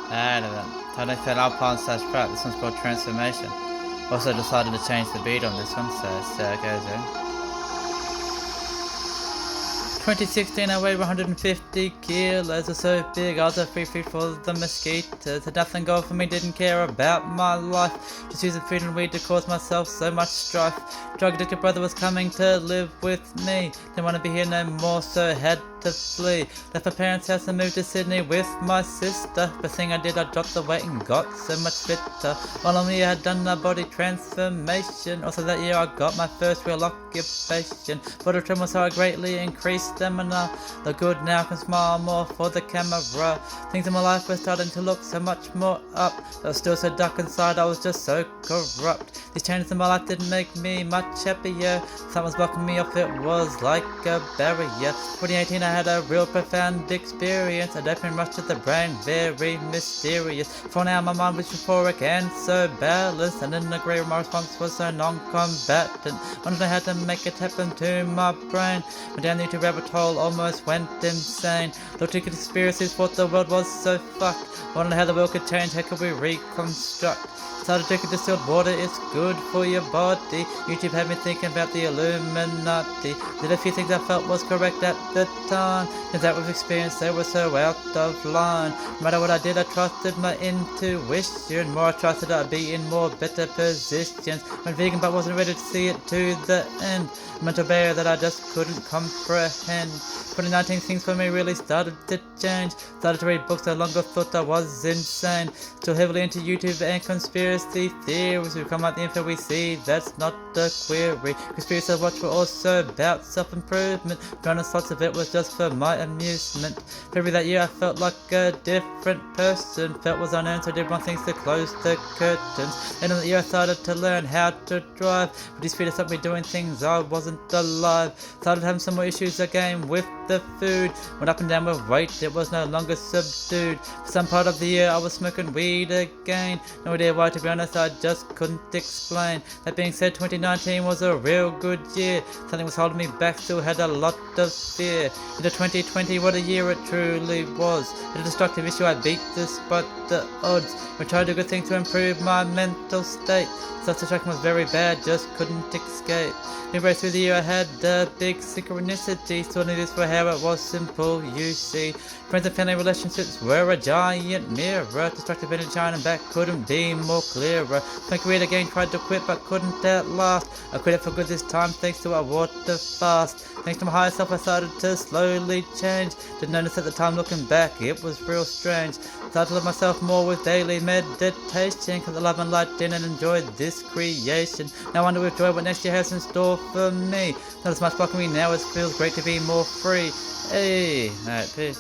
Out of it. Totally fed Alpine slash prep. This one's called Transformation. Also decided to change the beat on this one, so see how it goes in. 2016 I weighed 150 kilos, was so big I was a free feed for the mosquitoes. Had nothing going for me, didn't care about my life, just using food and weed to cause myself so much strife. Drug addicted brother was coming to live with me, didn't want to be here no more, so had to flee. Left my parents' house and moved to Sydney with my sister. First thing I did, I dropped the weight and got so much fitter. While on me I had done a body transformation. Also that year I got my first real occupation. For the trim was how I greatly increased stamina. Look good now, can smile more for the camera. Things in my life were starting to look so much more up. I was still so dark inside, I was just so corrupt. These changes in my life didn't make me much happier. Something was blocking me off, it was like a barrier. 2018 I had a real profound experience. A dopamine rush to the brain, very mysterious. For now my mind was euphoric and so balanced, and in the grey my response was so non-combatant. Wanted to know how to make it happen to my brain. Went down the YouTube rabbit hole, almost went insane. Looked at conspiracies, thought the world was so fucked. Wanted to know how the world could change, how could we reconstruct? Started drinking distilled water, it's good for your body. YouTube had me thinking about the Illuminati. Did a few things I felt was correct at the time. Turns out with experience they were so out of line. No matter what I did, I trusted my intuition. More I trusted, I'd be in more better positions. Went vegan but wasn't ready to see it to the end. A mental barrier that I just couldn't comprehend. 2019 things for me really started to change. Started to read books, no longer thought I was insane. Still heavily into YouTube and conspiracy theories. We come out the info we see, that's not a query. Conspiracy I watch were also about self-improvement. To be honest, lots of it was just for my amusement. February that year I felt like a different person. Felt was unearned, so I did wrong things to close the curtains. End of the year I started to learn how to drive. But this fear stopped me doing things I wasn't alive. Started having some more issues again with the food. Went up and down with weight, it was no longer subdued. For some part of the year I was smoking weed again. No idea why, to be honest, I just couldn't explain. That being said, 2019 was a real good year. Something was holding me back, still had a lot of fear. Into 2020, what a year it truly was. A destructive issue I beat despite the odds. We tried to do good things to improve my mental state. Self-destruction was very bad, just couldn't escape. Midway through the year I had a big synchronicity. Still knew this for how it was simple, you see. Friends and family relationships were a giant mirror. Destructive energy shining back couldn't be more clearer. My career again tried to quit but couldn't at last. I quit it for good this time thanks to a water fast. Thanks to my higher self I started to slowly change. Didn't notice at the time looking back, it was real strange. Started to love myself more with daily meditation. Cause I love and light in and enjoyed this creation. Now I wonder with joy what next year has in store for me. Not as much blocking me now, it feels great to be more free. Hey, alright, peace.